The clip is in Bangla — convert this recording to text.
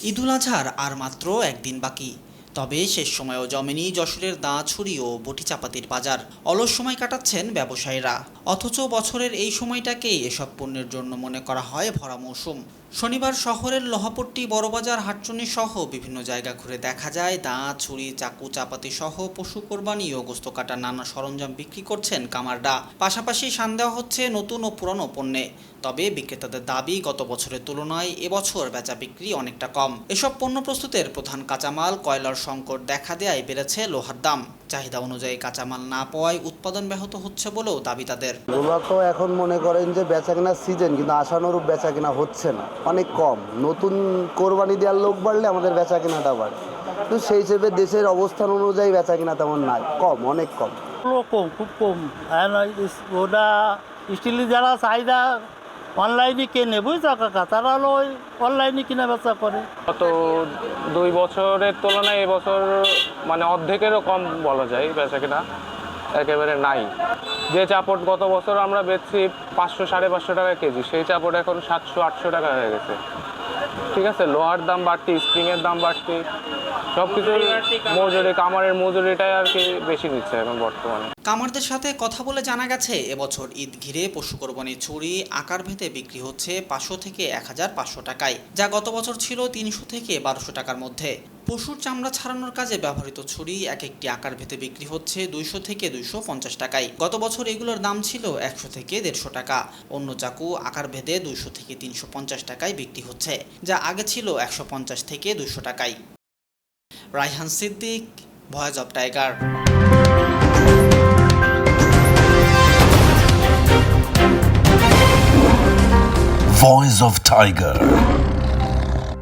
ঈদুল আজহার আর মাত্র একদিন বাকি, তবে শেষ সময়েও জমেনি যশোরের দাঁছড়ি ও বটিচাপাতির বাজার। অলস সময় কাটাচ্ছেন ব্যবসায়ীরা, অথচ বছরের এই সময়টাকেই এসব পণ্যের জন্য মনে করা হয় ভরা মৌসুম। শনিবার শহরের লোহাপট্টি, বড়বাজার, হাটচুনি সহ বিভিন্ন জায়গা ঘুরে দেখা যায় দাঁত, ছুরি, চাকু, চাপাতি সহ পশু কোরবানি ও গোস্ত কাটার নানা সরঞ্জাম বিক্রি করছেন কামাররা। পাশাপাশি শান দেওয়া হচ্ছে নতুন ও পুরনো পণ্যে। তবে বিক্রেতাদের দাবি, গত বছরের তুলনায় এবছর বেচা বিক্রি অনেকটা কম। এসব পণ্য প্রস্তুতের প্রধান কাঁচামাল কয়লার সংকট দেখা দেয়ায় বেড়েছে লোহার দাম। চাহিদা অনুযায়ী কাঁচামাল না পাওয়ায় উৎপাদন ব্যাহত হচ্ছে বলেও দাবি তাদের। লোহা তো এখন মনে করেন যে বেচা কেনার সিজন, কিন্তু আশানুরূপ বেচা কেনা হচ্ছে না, অনেক কম। নতুন কোরবানি দেওয়ার লোক বাড়লে আমাদের বেচা কেনাটা বাড়ে, কিন্তু সেই হিসেবে দেশের অবস্থান অনুযায়ী বেচা কেনা তেমন নাই, কম, অনেক কম। কম, খুব কম। ওটা স্টিল যারা চাহিদা অনলাইনে কেনে, বুঝছো কাকা, তারা হলো ওই অনলাইনে কিনা বেচা করে। গত 2 বছরের তুলনায় এবছর মানে অর্ধেকেরও কম বলা যায়, বেচা কিনা একেবারে নাই। যে চাপড় গত বছর আমরা বেচছি 500-550 টাকা কেজি, সেই চাপড় এখন 700-800 টাকা হয়ে গেছে। ঠিক আছে, লোহার দাম বাড়তি, স্প্রিংয়ের দাম বাড়তি, সব কিছুর মজুরি, কামারের মজুরিটাই আর কি বেশি নিচ্ছে এখন বর্তমানে। কামারদের সাথে কথা বলে জানা গেছে, এবছর ঈদ ঘিরে পশু কোরবানির ছুরি আকার ভেদে বিক্রি হচ্ছে 500 থেকে 1500 টাকায়, যা গত বছর ছিল 300 থেকে 1200 টাকার মধ্যে। পশুর চামড়া ছাড়ানোর কাজে ব্যবহৃত ছুরি এক একটি আকার ভেদে বিক্রি হচ্ছে 200 থেকে 250 টাকায়। গত বছর এগুলোর দাম ছিল 100 থেকে 150 টাকা। অন্য চাকু আকার ভেদে 200 থেকে 350 টাকায় বিক্রি হচ্ছে, যা আগে ছিল 150 থেকে 200 টাকায়। Raihan Siddique, voice of tiger. Voice of Tiger.